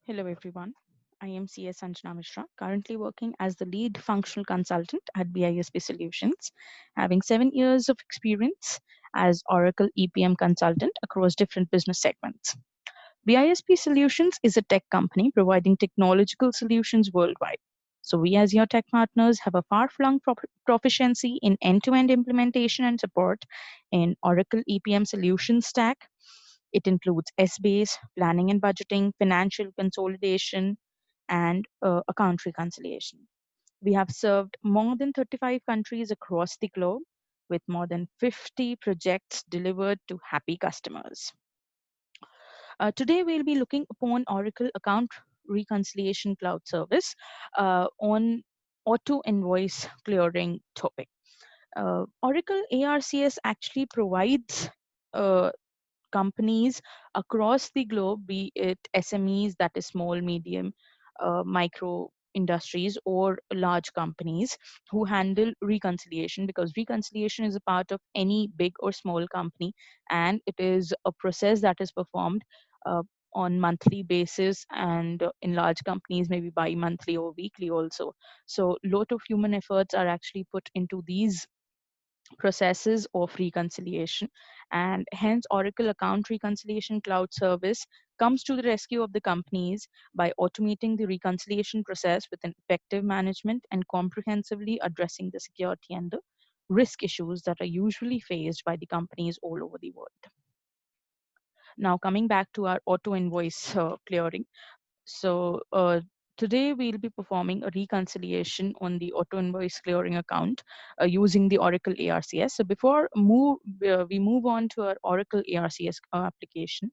Hello everyone. I am CS Sanjana Mishra, currently working as the lead functional consultant at BISP Solutions, having 7 years of experience as Oracle EPM consultant across different business segments. BISP Solutions is a tech company providing technological solutions worldwide. So we as your tech partners have a far-flung proficiency in end-to-end implementation and support in Oracle EPM solution stack. It includes SBase, planning and budgeting, financial consolidation, and account reconciliation. We have served more than 35 countries across the globe with more than 50 projects delivered to happy customers. Today, we'll be looking upon Oracle Account Reconciliation Cloud Service on auto invoice clearing topic. Oracle ARCS actually provides companies across the globe, be it SMEs, that is small, medium, micro industries, or large companies who handle reconciliation, because reconciliation is a part of any big or small company, and it is a process that is performed uh, on monthly basis, and in large companies maybe bi-monthly or weekly also. So lot of human efforts are actually put into these processes of reconciliation, and hence Oracle Account Reconciliation Cloud Service comes to the rescue of the companies by automating the reconciliation process with an effective management and comprehensively addressing the security and the risk issues that are usually faced by the companies all over the world. Now coming back to our auto invoice clearing. So today we'll be performing a reconciliation on the auto invoice clearing account using the Oracle ARCS. So before we move on to our Oracle ARCS application,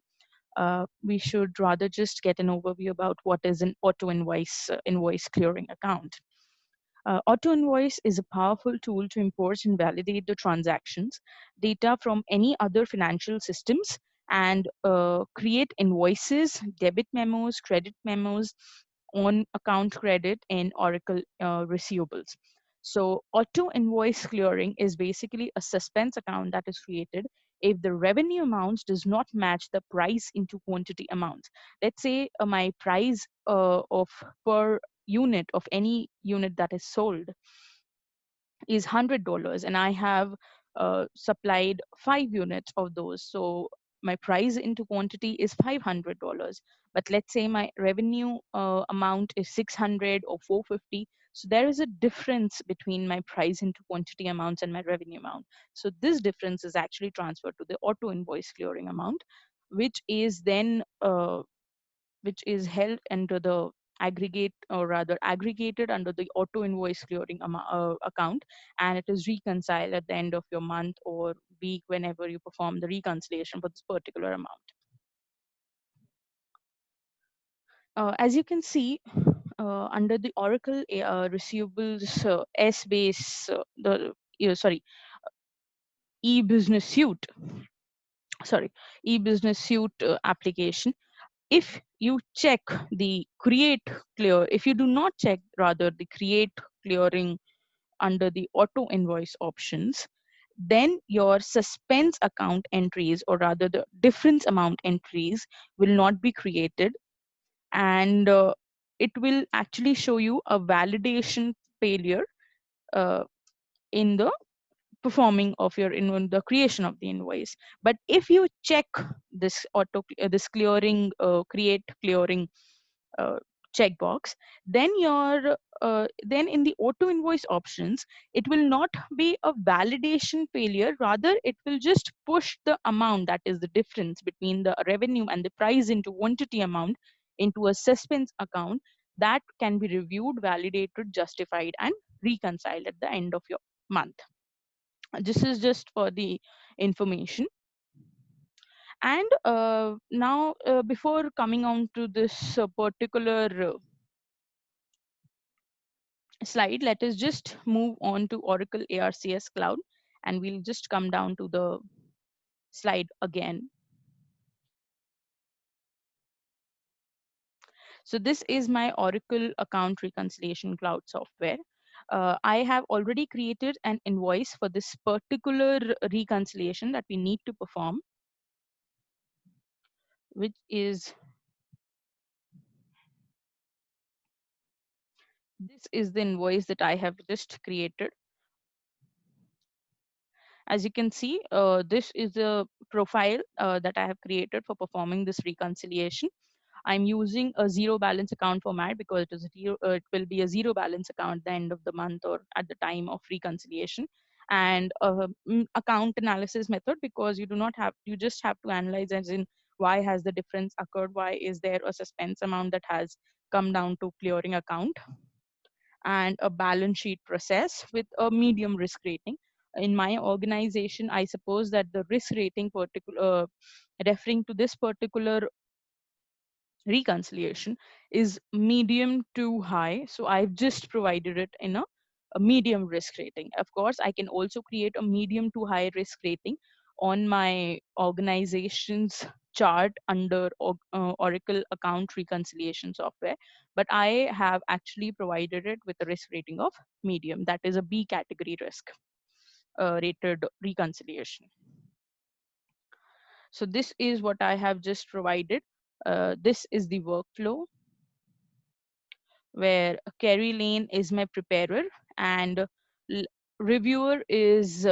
we should rather just get an overview about what is an auto invoice clearing account. Auto invoice is a powerful tool to import and validate the transactions data from any other financial systems, and create invoices, debit memos, credit memos on account credit in Oracle receivables. So auto invoice clearing is basically a suspense account that is created if the revenue amounts does not match the price into quantity amounts. Let's say my price of per unit of any unit that is sold is $100, and I have supplied 5 units of those. So my price into quantity is $500. But let's say my revenue amount is 600 or 450. So there is a difference between my price into quantity amounts and my revenue amount. So this difference is actually transferred to the auto invoice clearing amount, which is then which is held under the aggregate, or rather aggregated under the auto invoice clearing account, and it is reconciled at the end of your month or week whenever you perform the reconciliation for this particular amount. As you can see, under the Oracle receivables S-base, sorry, e-business suite, sorry, e-business suite application, if you check the create clear, if you do not check rather the create clearing under the auto invoice options, then your suspense account entries, or rather the difference amount entries, will not be created, and it will actually show you a validation failure uh, in the performing of your in the creation of the invoice. But if you check this clearing create clearing uh, checkbox, then your then in the auto invoice options, it will not be a validation failure, rather it will just push the amount, that is the difference between the revenue and the price into quantity amount, into a suspense account that can be reviewed, validated, justified, and reconciled at the end of your month. This is just for the information. And now before coming on to this particular slide, let us just move on to Oracle ARCS Cloud, and we'll just come down to the slide again. So this is my Oracle Account Reconciliation Cloud software. I have already created an invoice for this particular reconciliation that we need to perform, which is This is the invoice that I have just created. As you can see, this is a profile that I have created for performing this reconciliation. I'm using a zero balance account format because it will be a zero balance account at the end of the month or at the time of reconciliation, and account analysis method because you just have to analyze as in why has the difference occurred, why is there a suspense amount that has come down to clearing account, and a balance sheet process with a medium risk rating. In my organization, I suppose that the risk rating referring to this particular reconciliation is medium to high. So I've just provided it in a medium risk rating. Of course, I can also create a medium to high risk rating on my organization's chart under Oracle account reconciliation software. But I have actually provided it with a risk rating of medium. That is a B category risk rated reconciliation. So this is what I have just provided. This is the workflow where Kerry Lane is my preparer and reviewer is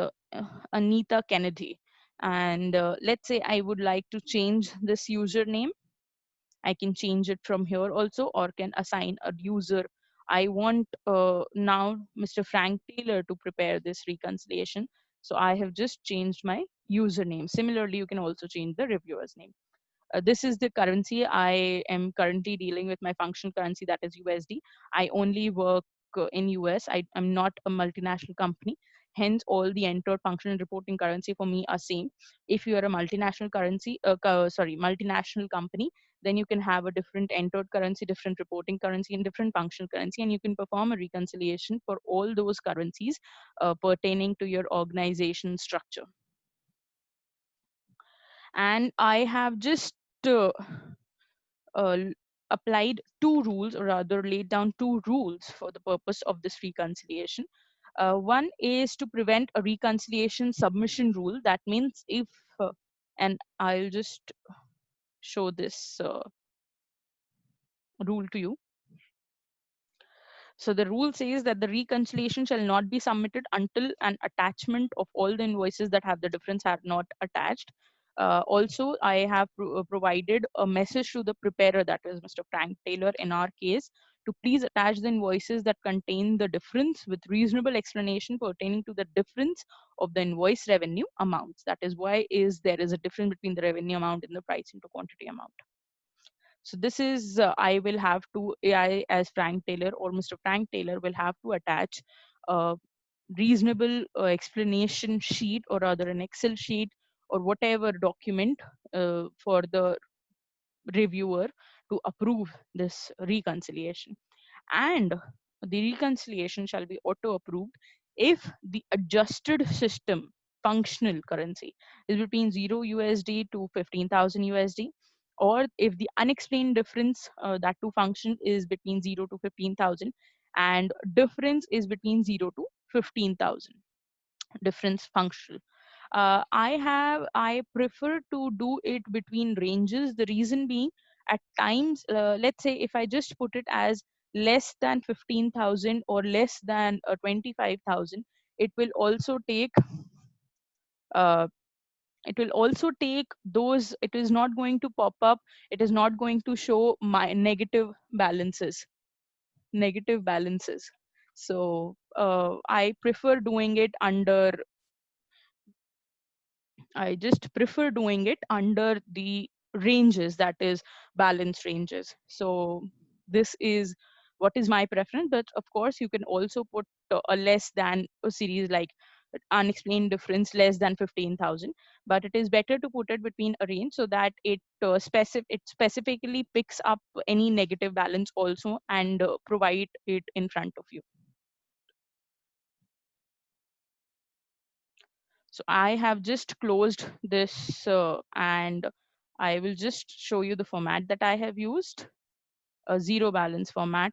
Anita Kennedy. And let's say I would like to change this username. I can change it from here also, or can assign a user. I want now Mr. Frank Taylor to prepare this reconciliation. So I have just changed my username. Similarly, you can also change the reviewer's name. This is the currency I am currently dealing with, my functional currency, that is USD. I only work in US. I'm not a multinational company. Hence, all the entered functional reporting currency for me are same. If you are a multinational multinational company, then you can have a different entered currency, different reporting currency, and different functional currency, and you can perform a reconciliation for all those currencies pertaining to your organization structure. And I have just uh, uh, applied two rules, or rather laid down two rules for the purpose of this reconciliation. One is to prevent a reconciliation submission rule. That means if, and I'll just show this rule to you. So the rule says that the reconciliation shall not be submitted until an attachment of all the invoices that have the difference are not attached. Also, I have provided a message to the preparer, that is Mr. Frank Taylor in our case, to please attach the invoices that contain the difference with reasonable explanation pertaining to the difference of the invoice revenue amounts. That is why there is a difference between the revenue amount and the price into quantity amount. So this is, I will have to, AI as Frank Taylor or Mr. Frank Taylor will have to attach a reasonable explanation sheet, or rather an Excel sheet or whatever document for the reviewer to approve this reconciliation. And the reconciliation shall be auto approved if the adjusted system functional currency is between 0 USD to 15,000 USD, or if the unexplained difference that to function is between 0 to 15,000 and difference is between 0 to 15,000 difference functional. I prefer to do it between ranges. The reason being, at times, let's say if I just put it as less than 15,000 or less than 25,000, it will also take uh, it will also take those. It is not going to pop up. It is not going to show my negative balances. So I prefer doing it under I just prefer doing it under the ranges, that is balance ranges. So this is what is my preference. But of course, you can also put a less than a series like unexplained difference less than 15,000. But it is better to put it between a range so that it specifically picks up any negative balance also and provide it in front of you. So I have just closed this and I will just show you the format that I have used, a zero balance format.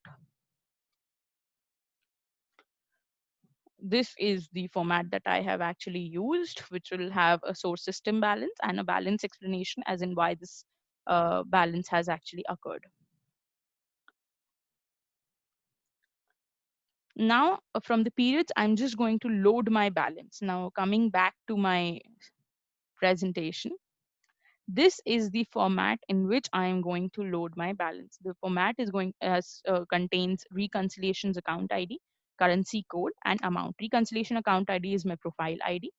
This is the format that I have actually used, which will have a source system balance and a balance explanation as in why this balance has actually occurred. Now from the periods, I'm just going to load my balance. Now coming back to my presentation, this is the format in which I am going to load my balance. The format is going as contains reconciliations account ID, currency code, and amount. Reconciliation account ID is my profile ID.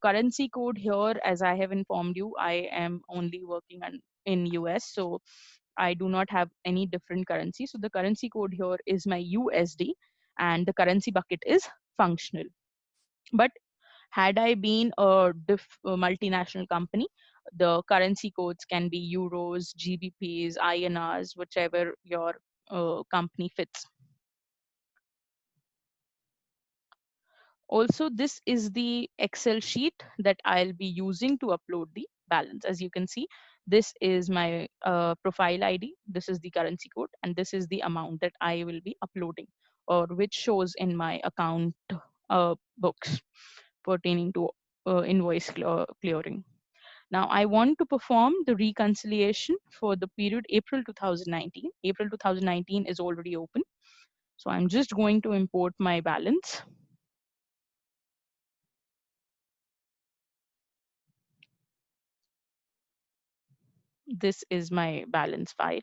Currency code here, as I have informed you, I am only working on in US, so I do not have any different currency. So the currency code here is my USD, and the currency bucket is functional. But had I been a multinational company, the currency codes can be euros, GBPs, INRs, whichever your company fits. Also, this is the Excel sheet that I'll be using to upload the balance. As you can see, this is my profile ID, this is the currency code, and this is the amount that I will be uploading, or which shows in my account books pertaining to invoice clearing. Now, I want to perform the reconciliation for the period April 2019. April 2019 is already open. So I'm just going to import my balance. This is my balance file,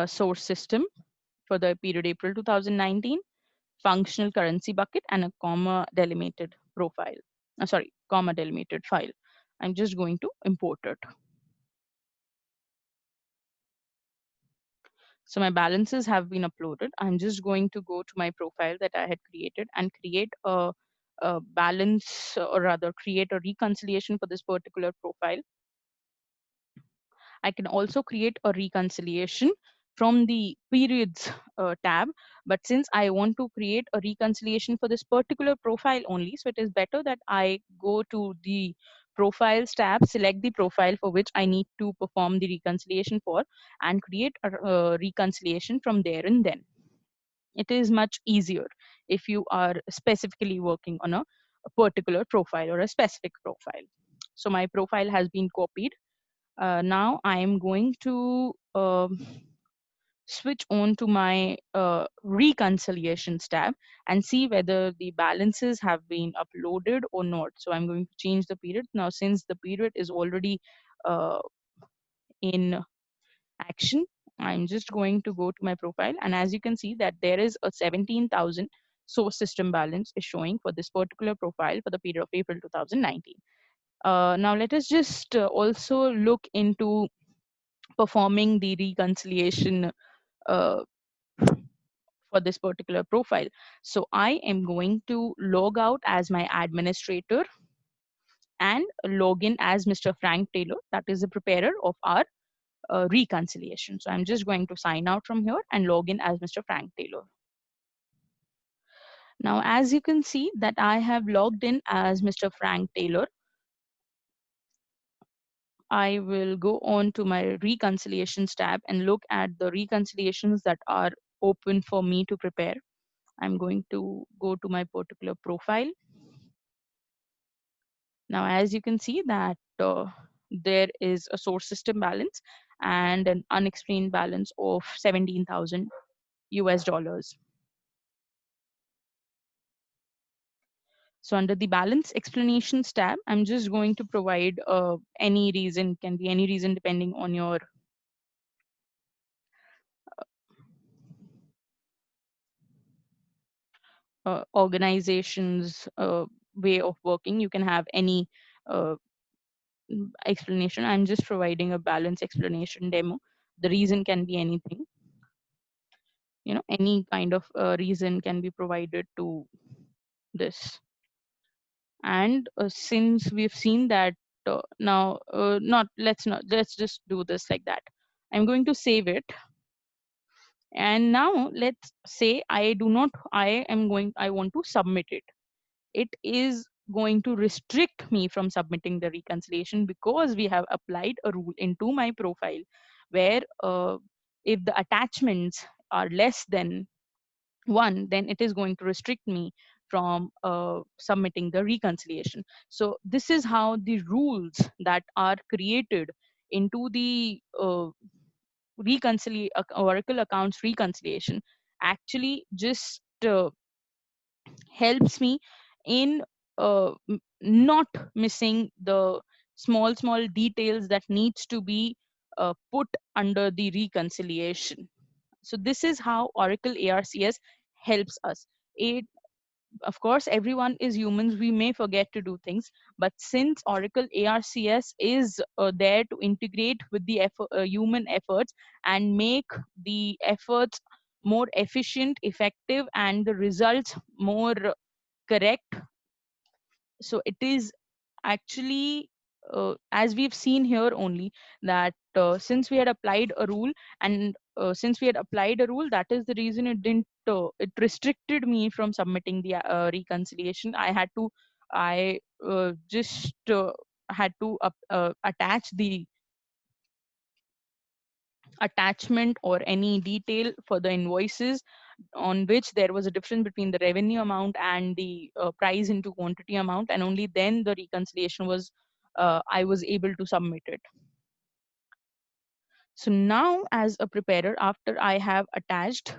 source system for the period April 2019, functional currency bucket, and a comma delimited profile. Sorry, comma delimited file. I'm just going to import it. So my balances have been uploaded. I'm just going to go to my profile that I had created and create a balance, or rather create a reconciliation for this particular profile. I can also create a reconciliation from the periods tab. But since I want to create a reconciliation for this particular profile only, so it is better that I go to the profiles tab, select the profile for which I need to perform the reconciliation for, and create a reconciliation from there and then. It is much easier if you are specifically working on a particular profile or a specific profile. So my profile has been copied. Now I am going to switch on to my reconciliations tab and see whether the balances have been uploaded or not. So I'm going to change the period. Now, since the period is already uh, in action, I'm just going to go to my profile, and as you can see that there is a 17,000 source system balance is showing for this particular profile for the period of April 2019. Now let us just also look into performing the reconciliation uh, for this particular profile. So I am going to log out as my administrator and log in as Mr. Frank Taylor, that is the preparer of our reconciliation. So I'm just going to sign out from here and log in as Mr. Frank Taylor. Now, as you can see that I have logged in as Mr. Frank Taylor, I will go on to my reconciliations tab and look at the reconciliations that are open for me to prepare. I'm going to go to my particular profile. Now, as you can see that there is a source system balance and an unexplained balance of 17,000 US dollars. So under the balance explanations tab, I'm just going to provide any reason, can be any reason depending on your organization's way of working. You can have any uh, explanation. I'm just providing a balance explanation demo. The reason can be anything. Any kind of reason can be provided to this. And since we've seen that now, let's just do this like that. I'm going to save it. And now let's say I want to submit it. It is going to restrict me from submitting the reconciliation because we have applied a rule into my profile where if the attachments are less than one, then it is going to restrict me from submitting the reconciliation. So this is how the rules that are created into the Oracle accounts reconciliation actually just helps me in not missing the small details that needs to be put under the reconciliation. So this is how Oracle ARCS helps us. It, of course, everyone is humans, we may forget to do things, but since Oracle ARCS is there to integrate with the human efforts and make the efforts more efficient, effective, and the results more correct. So it is actually, as we've seen here only, that since we had applied a rule, and since we had applied a rule, that is the reason it didn't it restricted me from submitting the reconciliation. I just had to attach the attachment or any detail for the invoices on which there was a difference between the revenue amount and the price into quantity amount, and only then the reconciliation was I was able to submit it. So now, as a preparer, after I have attached,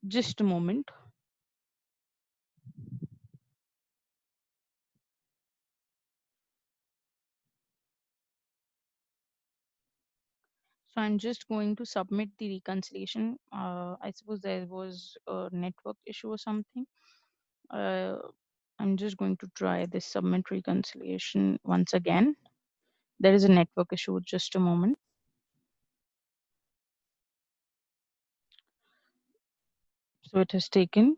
just a moment. So I'm just going to submit the reconciliation. I suppose there was a network issue or something. Uh, I'm just going to try this submit reconciliation once again. There is a network issue, just a moment. So it has taken.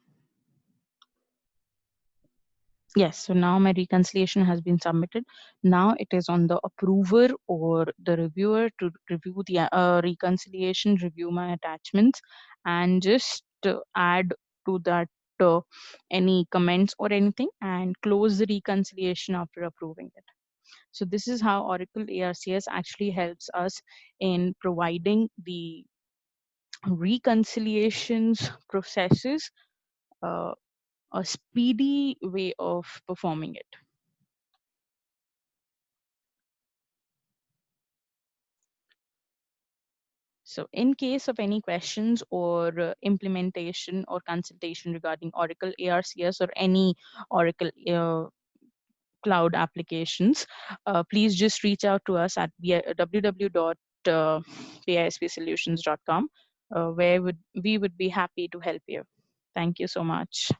Yes, so now my reconciliation has been submitted. Now it is on the approver or the reviewer to review the reconciliation, review my attachments, and just add to that any comments or anything, and close the reconciliation after approving it. So this is how Oracle ARCS actually helps us in providing the reconciliations processes, uh, a speedy way of performing it. So in case of any questions or implementation or consultation regarding Oracle ARCS or any Oracle cloud applications, please just reach out to us at www.pispsolutions.com, where we would be happy to help you. Thank you so much.